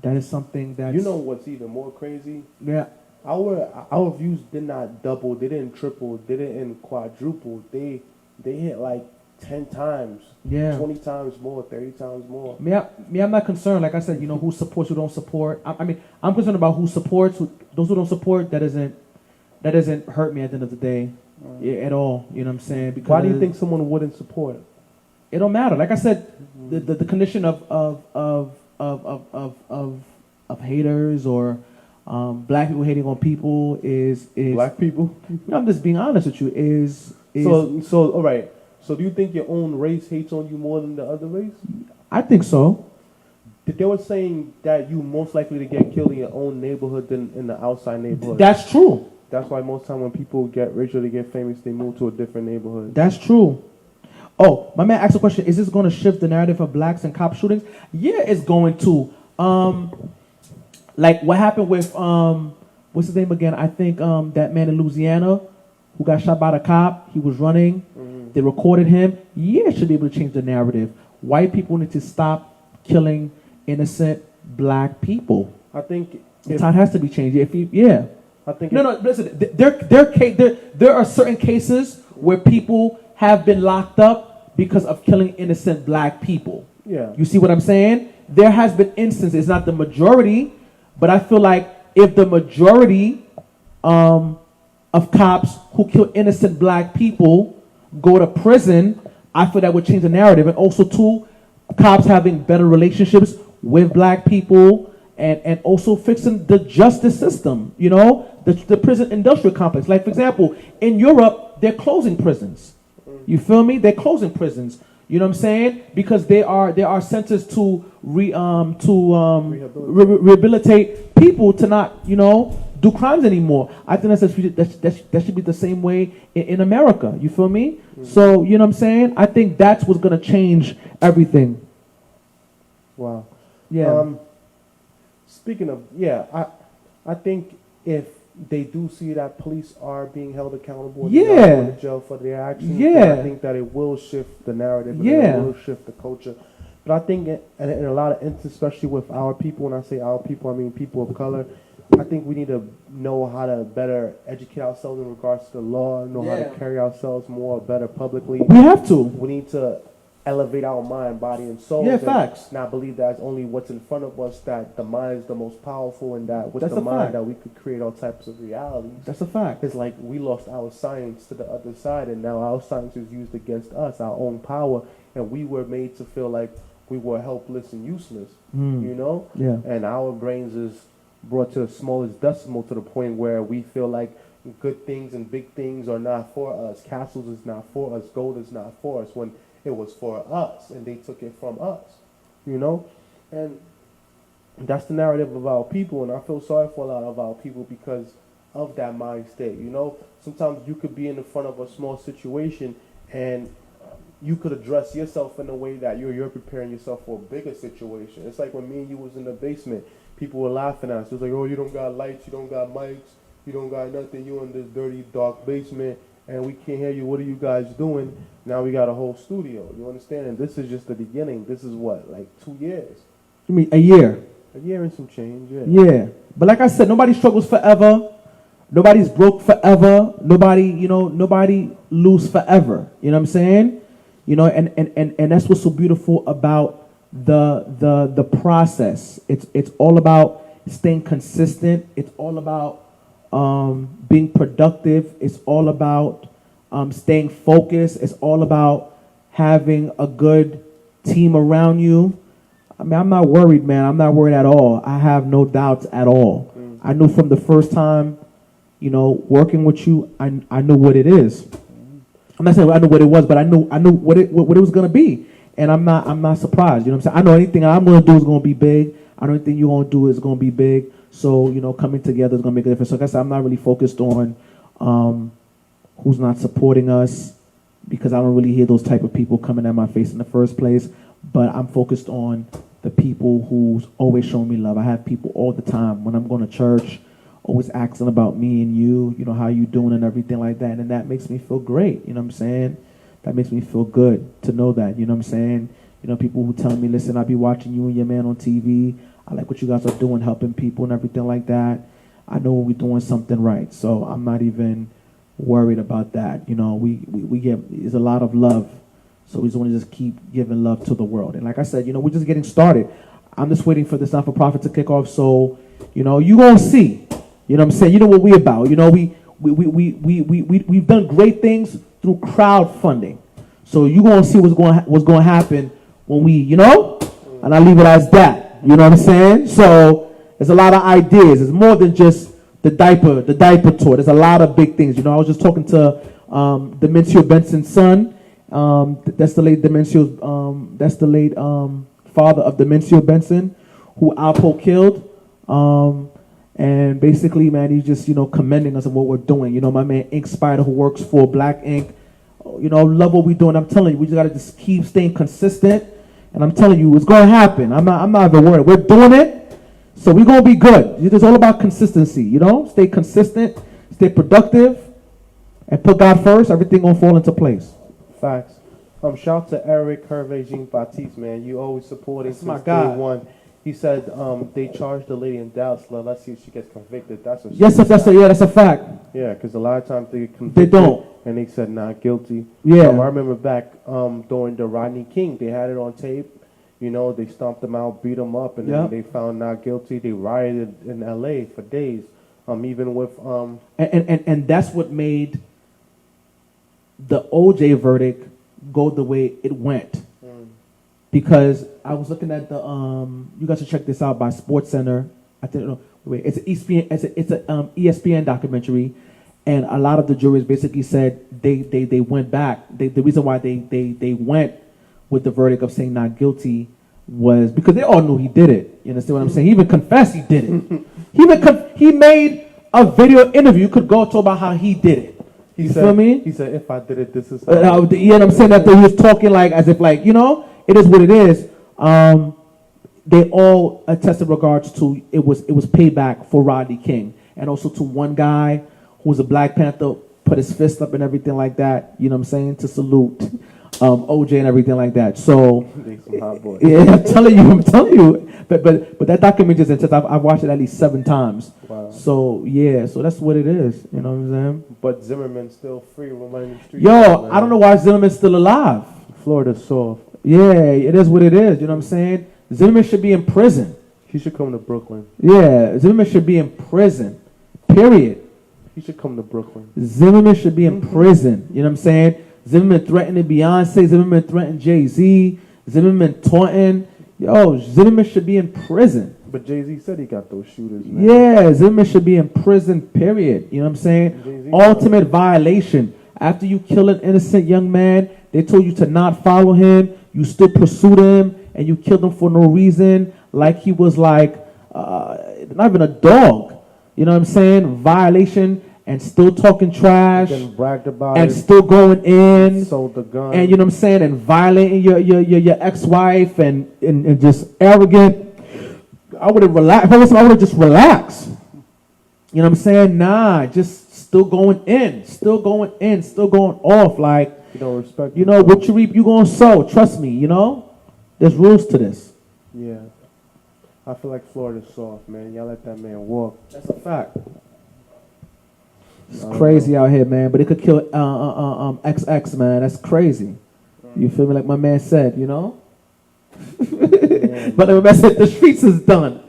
That is something that
You know what's even more crazy?
Yeah.
Our views did not double, they didn't triple, they didn't quadruple. They hit like 10 times,
Yeah.
20 times more, 30 times more.
I'm not concerned. Like I said, who supports, who don't support. I mean, I'm concerned about who supports. Those who don't support, that doesn't hurt me at the end of the day, at all. You know what I'm saying? Because
Why do you think someone wouldn't support?
It don't matter. Like I said, the condition of haters or black people hating on people is
Black people?
I'm just being honest with you. Is
So all right. So do you think your own race hates on you more than the other race?
I think so.
They were saying that you most likely to get killed in your own neighborhood than in the outside neighborhood.
That's true.
That's why most time when people get rich or they get famous, they move to a different neighborhood.
That's true. Oh, my man asked a question. Is this going to shift the narrative of blacks and cop shootings? Yeah, it's going to. Like what happened with what's his name again? I think that man in Louisiana who got shot by the cop. He was running. They recorded him. Yeah, it should be able to change the narrative. White people need to stop killing innocent black people.
I think
The tide has to be changed.
I think
No. Listen, there are certain cases where people have been locked up because of killing innocent black people.
Yeah.
You see what I'm saying? There has been instances. It's not the majority, but I feel like if the majority of cops who kill innocent black people go to prison, I feel that would change the narrative. And also, too, cops having better relationships with black people and also fixing the justice system, the prison industrial complex. Like, for example, in Europe, they're closing prisons. You feel me? They're closing prisons. You know what I'm saying? Because they are centers to rehabilitate people to not, do crimes anymore. I think that should be the same way in America. You feel me? So, you know what I'm saying? I think that's what's going to change everything.
Wow.
Yeah.
Speaking of, I think if they do see that police are being held accountable, and they are going to jail for their actions, then I think that it will shift the narrative, and it will shift the culture. But I think in a lot of instances, especially with our people, when I say our people, I mean people of color, I think we need to know how to better educate ourselves in regards to the law, know how to carry ourselves more better publicly.
We have to.
We need to elevate our mind, body, and soul.
Yeah, facts.
Not believe that it's only what's in front of us, that the mind is the most powerful, and that with the mind that we could create all types of realities.
That's a fact.
It's like we lost our science to the other side, and now our science is used against us, our own power, and we were made to feel like we were helpless and useless,
Yeah.
And our brains is brought to the smallest decimal to the point where we feel like good things and big things are not for us. Castles is not for us. Gold is not for us, when it was for us, and they took it from us, And that's the narrative of our people, and I feel sorry for a lot of our people because of that mind state, Sometimes you could be in the front of a small situation, and you could address yourself in a way that you're preparing yourself for a bigger situation. It's like when me and you was in the basement, people were laughing at us. It was like, oh, you don't got lights, you don't got mics, you don't got nothing, you in this dirty, dark basement, and we can't hear you. What are you guys doing? Now we got a whole studio. You understand? And this is just the beginning. This is what, like 2 years?
You mean a year?
A year and some change,
Yeah. But like I said, nobody struggles forever. Nobody's broke forever. Nobody lose forever. You know what I'm saying? And that's what's so beautiful about the process. It's all about staying consistent. It's all about being productive. It's all about staying focused. It's all about having a good team around you. I mean, I'm not worried, man. I'm not worried at all. I have no doubts at all. I knew from the first time, you know, working with you, I knew what it is. I'm not saying I knew what it was, but I knew what it was gonna be, and I'm not surprised. You know what I'm saying? I know anything I'm gonna do is gonna be big. I know anything you're gonna do is gonna be big. So you know, coming together is gonna make a difference. So like I said, I'm not really focused on who's not supporting us, because I don't really hear those type of people coming at my face in the first place. But I'm focused on the people who's always showing me love. I have people all the time when I'm going to church, always asking about me and you know, how you doing and everything like that. And that makes me feel great. You know what I'm saying? That makes me feel good to know that. You know what I'm saying? You know, people who tell me, listen, I'll be watching you and your man on TV. I like what you guys are doing, helping people and everything like that. I know we're doing something right. So I'm not even worried about that. You know, we get, there's a lot of love. So we just want to just keep giving love to the world. And like I said, you know, we're just getting started. I'm just waiting for this not-for-profit to kick off. So, you know, you gonna see. You know what I'm saying? You know what we about. You know, we've done great things through crowdfunding. So you gonna see what's going to happen when we, you know, and I leave it as that. You know what I'm saying? So there's a lot of ideas. It's more than just the diaper tour. There's a lot of big things. You know, I was just talking to Demencio Benson's son. That's the late Demencio. That's the late father of Demencio Benson, who Alpo killed. And basically, man, he's just, you know, commending us on what we're doing. You know, my man Ink Spider, who works for Black Ink, you know, love what we're doing. I'm telling you, we just gotta just keep staying consistent. And I'm telling you, it's gonna happen. I'm not even worried. We're doing it, so we're gonna be good. It's all about consistency. You know, stay consistent, stay productive, and put God first. Everything gonna fall into place.
Facts. Shout to Eric Hervé Jean Baptiste, man. You always supporting since
my guy.
day one. He said they charged the lady in Dallas. Let's see if she gets convicted. That's a
that's a fact.
Yeah, because a lot of times they get convicted.
They don't.
And they said not guilty.
Yeah.
I remember back during the Rodney King, they had it on tape. You know, they stomped him out, beat him up, and then they found not guilty. They rioted in L.A. for days. Even with
and that's what made the OJ verdict go the way it went. Because I was looking at the you guys should check this out by SportsCenter. I think it's an ESPN, it's a ESPN documentary, and a lot of the juries basically said they went back. The reason why they went with the verdict of saying not guilty was because they all knew he did it. You understand what I'm saying? He even confessed he did it. He made a video interview. You could go talk about how he did it. You feel me?
He said, if I did it, this is
you know what I'm saying? That he was talking like as if like, you know, it is what it is. They all attested regards to it was payback for Rodney King, and also to one guy who was a Black Panther, put his fist up and everything like that. You know what I'm saying? To salute OJ and everything like that. So yeah, I'm telling you. But that documentary is intense. I've watched it at least 7 times. Wow. So yeah, so that's what it is. You know what I'm saying?
But Zimmerman's still free running the streets.
Yo, I don't know why Zimmerman's still alive.
Florida's soft.
Yeah, it is what it is. You know what I'm saying? Zimmerman should be in prison.
He should come to Brooklyn.
Yeah, Zimmerman should be in prison. Period.
He should come to Brooklyn.
Zimmerman should be in prison. You know what I'm saying? Zimmerman threatening Beyonce. Zimmerman threatening Jay-Z. Zimmerman taunting. Yo, Zimmerman should be in prison.
But Jay-Z said he got those shooters, man.
Yeah, Zimmerman should be in prison, period. You know what I'm saying? Jay-Z ultimate violation. After you kill an innocent young man, they told you to not follow him. You still pursued him, and you killed him for no reason, like he was like not even a dog. You know what I'm saying? Violation, and still talking trash,
and bragged about
and
it,
still going in,
sold the gun,
and you know what I'm saying, and violating your ex-wife, and just arrogant. I would have relaxed. I would have just relaxed. You know what I'm saying? Nah, just still going in, still going off. Like,
you don't respect.
You know what you reap, you gonna sow. Trust me. You know, there's rules to this.
Yeah, I feel like Florida's soft, man. Y'all let that man walk.
That's a fact. It's crazy out here, man. But it could kill XX, man. That's crazy. You feel me? Like my man said, you know. But my man said the streets is done.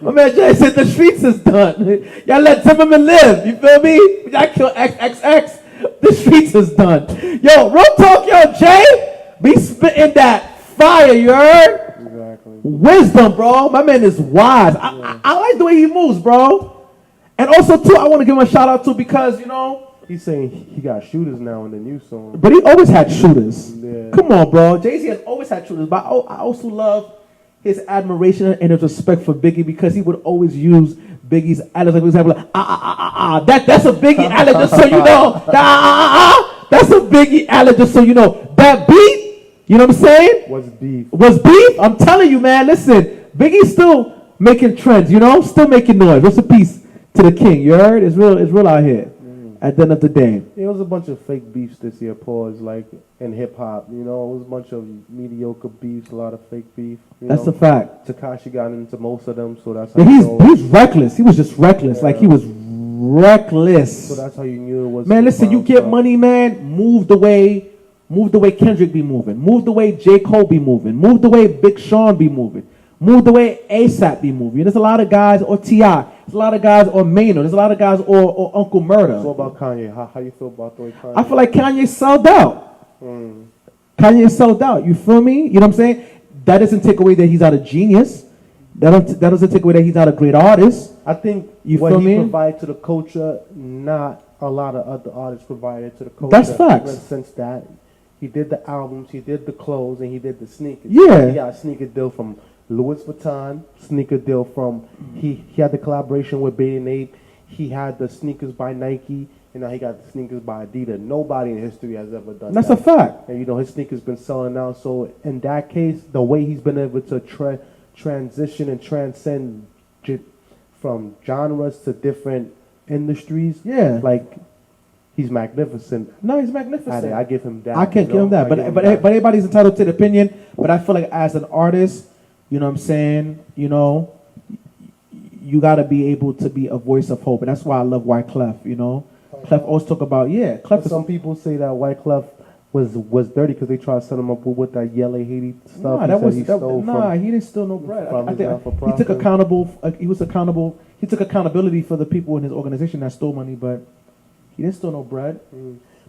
My man Jay said the streets is done. Y'all let Zimmerman live. You feel me? Y'all kill XXX. The streets is done. Yo, real talk, yo, Jay. Be spitting that fire, you heard?
Exactly.
Wisdom, bro. My man is wise. I like the way he moves, bro. And also, too, I want to give him a shout out, too, because, you know.
He's saying he got shooters now in the new song.
But he always had shooters.
Yeah.
Come on, bro. Jay-Z has always had shooters. But I also love his admiration and his respect for Biggie because he would always use Biggie's ad-libs. Like, for example, that's a Biggie ad-lib, just so you know. That's a Biggie ad-lib, just so you know. That beat, you know what I'm saying? Was beef. I'm telling you, man. Listen, Biggie's still making trends, you know? Still making noise. Rest in peace to the king. You heard? It's real out here. At the end of the day.
It was a bunch of fake beefs this year, pause, like in hip hop. You know, it was a bunch of mediocre beefs, a lot of fake beef.
That's a fact.
Tekashi got into most of them, so that's how
he's reckless. He was just reckless. Yeah. Like he was reckless.
So that's how you knew it was.
Man, listen, you get money, man. Move the way Kendrick be moving. Move the way J. Cole be moving. Move the way Big Sean be moving. Move the way ASAP be moving. There's a lot of guys, or T.I. There's a lot of guys, or Maynard. There's a lot of guys, or Uncle Murder.
So about Kanye, how you feel about the way Kanye?
I feel like Kanye sold out. Kanye sold out. You feel me? You know what I'm saying? That doesn't take away that he's not a genius. That doesn't take away that he's not a great artist.
I think
what
he provided to the culture, not a lot of other artists provided to the culture.
That's facts.
In the sense that he did the albums, he did the clothes, and he did the sneakers.
Yeah.
He got a sneaker deal from Louis Vuitton, sneaker deal from, he had the collaboration with Bathing Ape, he had the sneakers by Nike, and now he got the sneakers by Adidas. Nobody in history has ever done that.
That's a fact.
And you know, his sneakers been selling out, so in that case, the way he's been able to transition and transcend from genres to different industries, like, he's magnificent.
No, he's magnificent.
I give him that.
I can't give him that, but everybody's entitled to the opinion, but I feel like as an artist, you know what I'm saying? You know, you got to be able to be a voice of hope. And that's why I love Wyclef, you know? Clef always talk about, Clef.
Some people say that Wyclef was dirty because they tried to set him up with that yellow Haiti stuff.
He didn't steal no bread. I think he took accountable. He took accountability for the people in his organization that stole money, but he didn't steal no bread.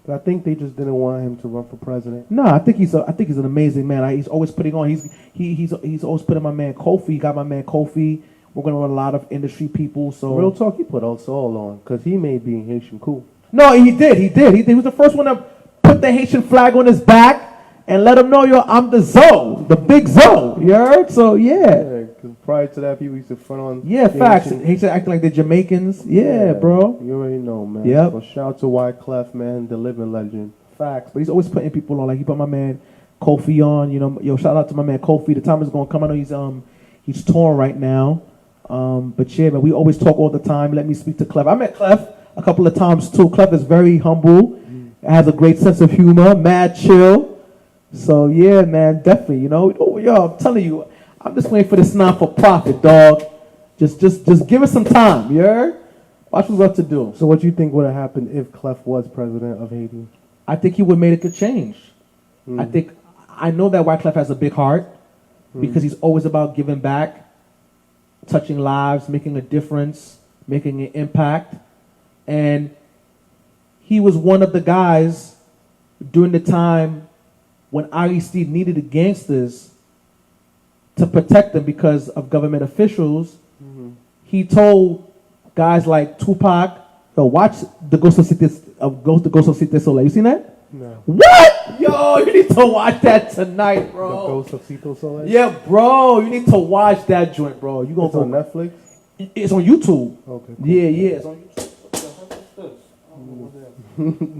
But I think they just didn't want him to run for president.
No, I think he's an amazing man. He's always putting on. He's always putting my man Kofi. He got my man Kofi. We're gonna run a lot of industry people. So
real talk, he put us all on because he made being Haitian cool.
No, he did. He was the first one to put the Haitian flag on his back and let him know, I'm the Zoe, the big Zoe. You heard? So yeah.
Because prior to that, people used to front on.
Yeah, facts. Haitian acting like the Jamaicans. Yeah, bro.
You already know, man.
Yep.
So shout out to Wyclef, man, the living legend.
Facts. But he's always putting people on. Like he put my man Kofi on. You know, shout out to my man Kofi. The time is gonna come. I know he's torn right now. But yeah, man, we always talk all the time. Let me speak to Clef. I met Clef a couple of times too. Clef is very humble. Has a great sense of humor. Mad chill. So yeah, man, definitely. You know, I'm telling you, I'm just waiting for this not-for-profit, dog. Just give us some time. You heard? Watch what's about to do.
So what do you think would have happened if Clef was president of Haiti?
I think he would have made a good change. I know that Wyclef has a big heart because he's always about giving back, touching lives, making a difference, making an impact. And he was one of the guys during the time when Aristide needed the gangsters to protect them because of government officials. He told guys like Tupac, watch the Ghost of Cité Soleil. You seen that?
No.
What? Yo, you need to watch that tonight, bro.
The Ghost of Cité Soleil?
Yeah, bro. You need to watch that joint, bro. You gonna
It's on Netflix?
It's on YouTube.
Okay. Cool.
Yeah, it's on YouTube.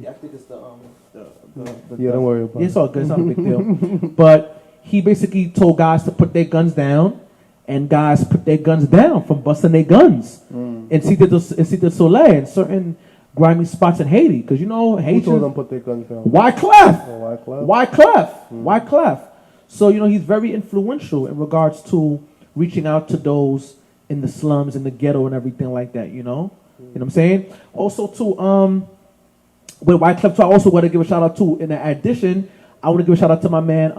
I think it's
don't worry about it.
It's all good. It's not a big deal. But he basically told guys to put their guns down, and guys put their guns down from busting their guns in Cité Soleil and certain grimy spots in Haiti. Because, Haiti.
Who told them put their guns down?
Wyclef.
Wyclef?
Wyclef. So, he's very influential in regards to reaching out to those in the slums, in the ghetto, and everything like that, You know what I'm saying? Also, too, with Wyclef, too, I also want to give a shout out to. In addition, I want to give a shout out to my man,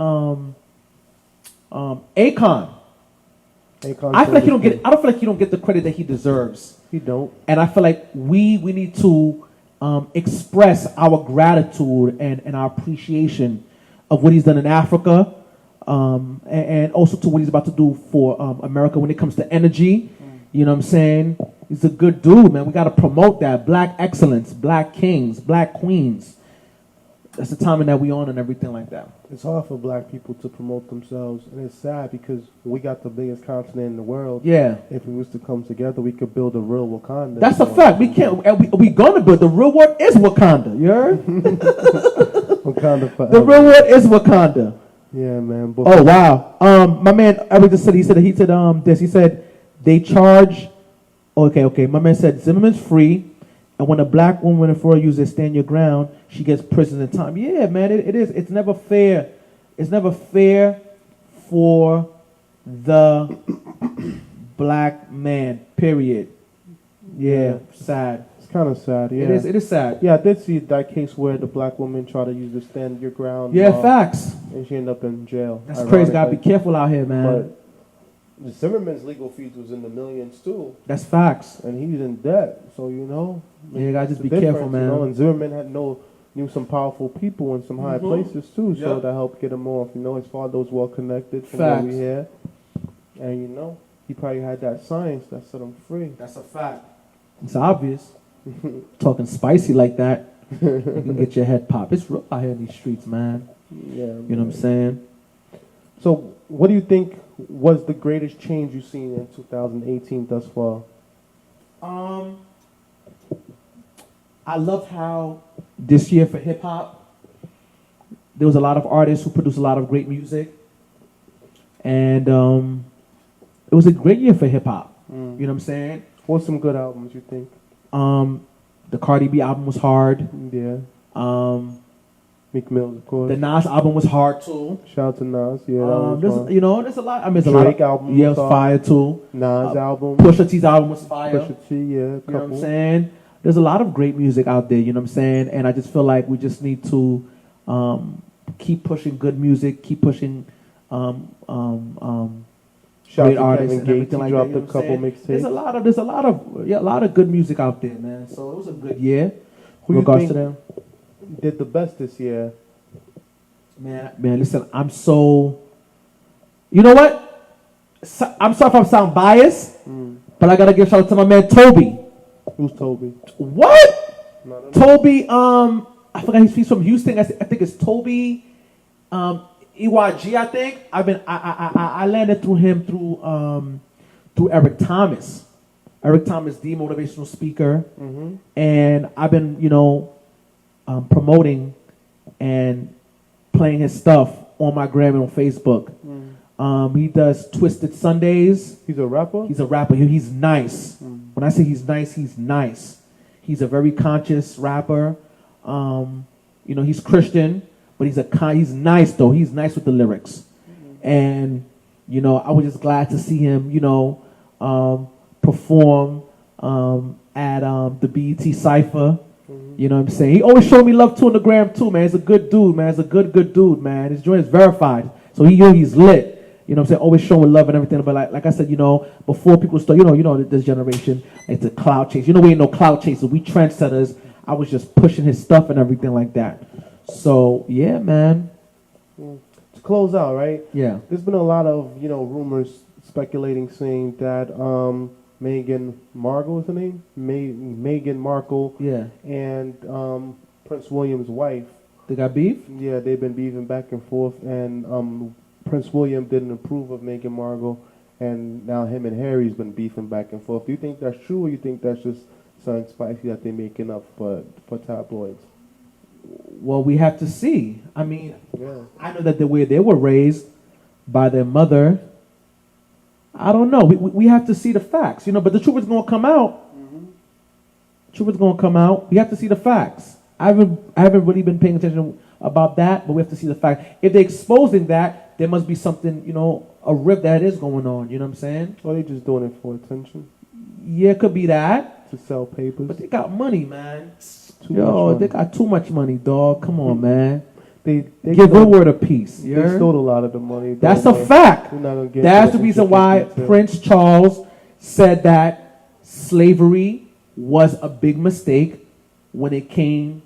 Akon. I feel like I don't feel like he don't get the credit that he deserves.
He don't.
And I feel like we need to express our gratitude and our appreciation of what he's done in Africa, and also to what he's about to do for America when it comes to energy. You know what I'm saying? He's a good dude, man. We got to promote that. Black excellence, black kings, black queens. That's the timing that we on and everything like that.
It's hard for black people to promote themselves, and it's sad because we got the biggest continent in the world.
Yeah.
If we was to come together, we could build a real Wakanda.
That's a fact. We can't. We gonna build. The real word is Wakanda. You heard?
Wakanda forever.
The real word is Wakanda.
Yeah, man. But
Oh wow. My man Eric just said he said this. He said they charge. Okay. My man said Zimmerman's free, and when a black woman in Florida uses stand your ground, she gets prison and time. Yeah, man. It is. It's never fair. It's never fair for the black man. Period. Yeah. Sad.
it's kind of sad. Yeah,
It is sad.
Yeah, I did see that case where the black woman tried to use the stand your ground.
Yeah, facts.
And she ended up in jail.
That's crazy. Gotta be
ironically.
careful out here, man.
But the Zimmerman's legal fees was in the millions too,
That's facts.
and he's in debt. So
Yeah, you gotta just
it's
be
a
careful,
difference,
man.
And Zimmerman knew some powerful people in some high places too, so
Yep.
that helped get him off. His father was well connected from
Facts.
what we hear, and he probably had that science that set him free.
That's a fact. It's obvious. Talking spicy like that, you can get your head popped. It's real out here in these streets, man.
Yeah,
You know what I'm saying?
So, what do you think was the greatest change you've seen in 2018 thus far?
I love how this year for hip hop, there was a lot of artists who produced a lot of great music, and it was a great year for hip hop. You know what I'm saying?
What's some good albums you think?
The Cardi B album was hard.
Yeah, Meek Mill, of course.
The Nas album was hard too.
Shout out to Nas. Yeah, that was fun.
There's a lot. I mean, there's a lot.
Drake album
Yeah, it
was
was
fire.
fire too.
Nas album.
Pusha T's album was fire.
Pusha T, yeah,
You know what I'm
couple.
saying? There's a lot of great music out there, you know what I'm saying? And I just feel like we just need to keep pushing good music, keep pushing
Shout
great
out to
artists
Kevin
and
Gates.
everything
He
like
dropped
that. You know
a
what I'm
couple
saying?
mixtapes.
There's a lot of good music out there, man. So it was a good year.
Who
in
you
regards to
think
them.
did the best this year?
Man, listen, I'm so. You know what? I'm sorry if I sound biased, but I gotta give a shout out to my man Toby.
Who's Toby?
What?
No, no, no.
Toby, I forgot he's from Houston. I think it's Toby, EYG. I think I landed through him through Eric Thomas. Eric Thomas, the motivational speaker, and I've been promoting and playing his stuff on my gram and on Facebook. He does Twisted Sundays.
He's a rapper?
He's a rapper. He's nice. When I say he's nice, he's nice. He's a very conscious rapper. He's Christian, but he's nice though. He's nice with the lyrics. And I was just glad to see him, perform at the BET Cypher. You know what I'm saying? He always showed me love too on the gram too, man. He's a good dude, man. He's a good dude, man. His joint is verified. So he's lit. You know what I'm saying? Always showing love and everything. But like I said, before people start, this generation, it's a cloud chase. We ain't no cloud chasers. We trendsetters. I was just pushing his stuff and everything like that. So, yeah, man.
To close out, right?
Yeah.
There's been a lot of, rumors speculating saying that Meghan Markle is her name? Meghan Markle
Yeah.
and Prince William's wife.
They got beef?
Yeah, they've been beefing back and forth, and Prince William didn't approve of Meghan Markle, and now him and Harry's been beefing back and forth. Do you think that's true, or you think that's just something spicy that they're making up for tabloids?
Well, we have to see. I mean,
Yeah.
I know that the way they were raised by their mother, I don't know. We have to see the facts, but the truth is going to come out. Truth is going to come out. We have to see the facts. I haven't really been paying attention about that, but we have to see the fact. If they're exposing that, there must be something, a rip that is going on. You know what I'm saying?
Or they just doing it for attention?
Yeah, it could be that.
To sell papers?
But they got money, man.
Too much money.
They got too much money, dog. Come on, man.
They
Give Real Word a piece.
They stole a lot of the money.
That's a fact.
We're not gonna get
That's
into
the reason
intricate
why
detail.
Prince Charles said that slavery was a big mistake when it came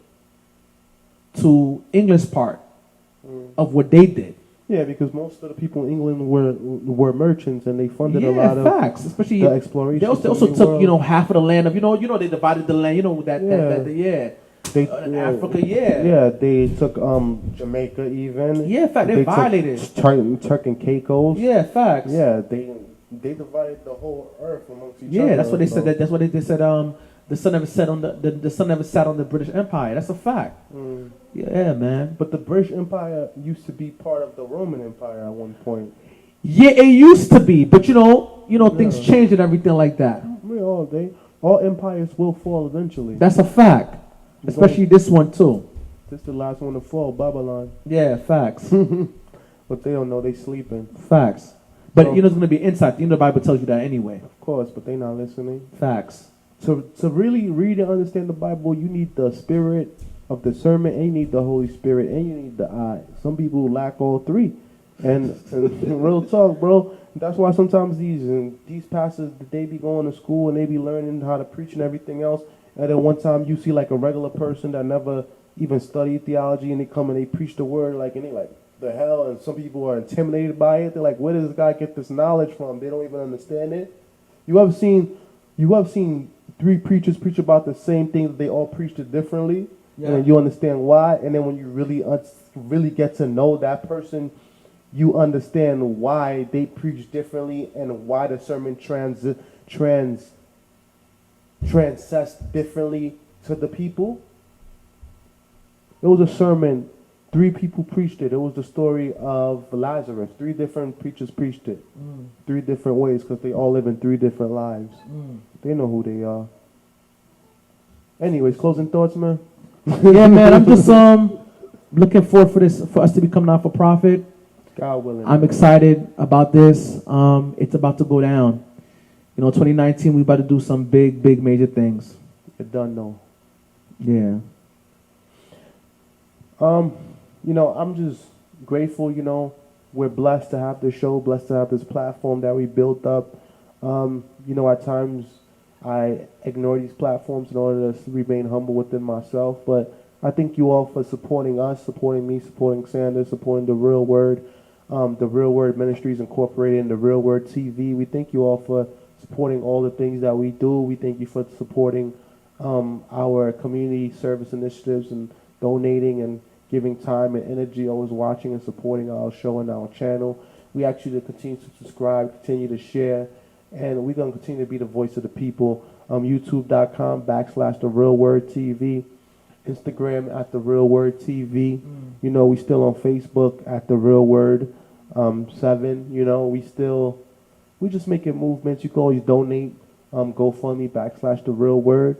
to English part of what they did.
Yeah, because most of the people in England were merchants, and they funded a
Yeah,
lot of
facts. Especially
the exploration.
they also took half of the land of they divided the land.
They,
Africa. Yeah.
Yeah, they took Jamaica even.
Yeah, in fact, they violated
Turk and Caicos.
Yeah, facts.
Yeah, they divided the whole earth amongst each other.
Yeah, that's what they said. That's what they said. The sun never sat on the sun never sat on the British Empire. That's a fact. Yeah, man.
But the British Empire used to be part of the Roman Empire at one point.
Yeah, it used to be, but things change and everything like that.
All empires will fall eventually.
That's a fact. Especially this one too.
This is the last one to fall, Babylon.
Yeah, facts.
But they don't know, they sleeping.
Facts. But it's going to be insight. The Bible tells you that anyway.
Of course, but they not listening.
Facts.
To really read and understand the Bible, you need the spirit of discernment, and you need the Holy Spirit, and you need the eye. Some people lack all three. And real talk, bro. That's why sometimes these pastors, they be going to school and they be learning how to preach and everything else. And then one time you see like a regular person that never even studied theology, and they come and they preach the word and they like, the hell, and some people are intimidated by it. They're like, where does this guy get this knowledge from? They don't even understand it. You have seen three preachers preach about the same thing, that they all preached it differently, and you understand why. And then when you really get to know that person, you understand why they preach differently and why the sermon transcends differently to the people. It was a sermon, 3 people preached it. It was the story of Lazarus. 3 different preachers preached it. 3 different ways, because they all live in 3 different lives. They know who they are. Anyways, closing thoughts, man?
Yeah, man, I'm just looking forward for us to be coming out for profit.
God willing.
I'm excited about this. It's about to go down. 2019, we about to do some big major things.
You're done, though.
Yeah.
I'm just grateful, we're blessed to have this show, blessed to have this platform that we built up. At times I ignore these platforms in order to remain humble within myself, but I thank you all for supporting us, supporting me, supporting Sanders, supporting the Real Word, the Real Word Ministries Incorporated, and the Real Word TV. We thank you all for supporting all the things that we do. We thank you for supporting our community service initiatives and donating and giving time and energy, always watching and supporting our show and our channel. We ask you to continue to subscribe, continue to share, and we're going to continue to be the voice of the people. YouTube.com/The Real Word TV, Instagram at The Real Word TV. We still on Facebook at The Real Word 7. We just making movements. You can always donate. GoFundMe /The Real Word.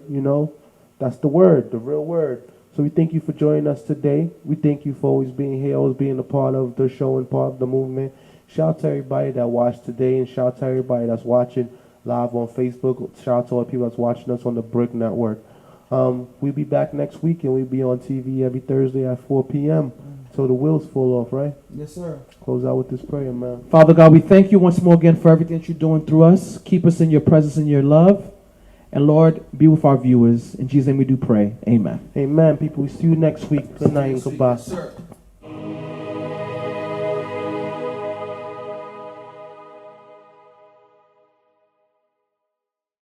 That's the word, the real word. So we thank you for joining us today. We thank you for always being here, always being a part of the show and part of the movement. Shout out to everybody that watched today, and shout out to everybody that's watching live on Facebook. Shout out to all the people that's watching us on the Brick Network. We'll be back next week, and we'll be on TV every Thursday at 4 p.m. So the wheels fall off, right?
Yes, sir.
Close out with this prayer, man.
Father God, we thank you once more again for everything that you're doing through us. Keep us in your presence and your love. And Lord, be with our viewers. In Jesus' name we do pray. Amen.
Amen, people. We see you next week. Good night and goodbye.
Yes, sir.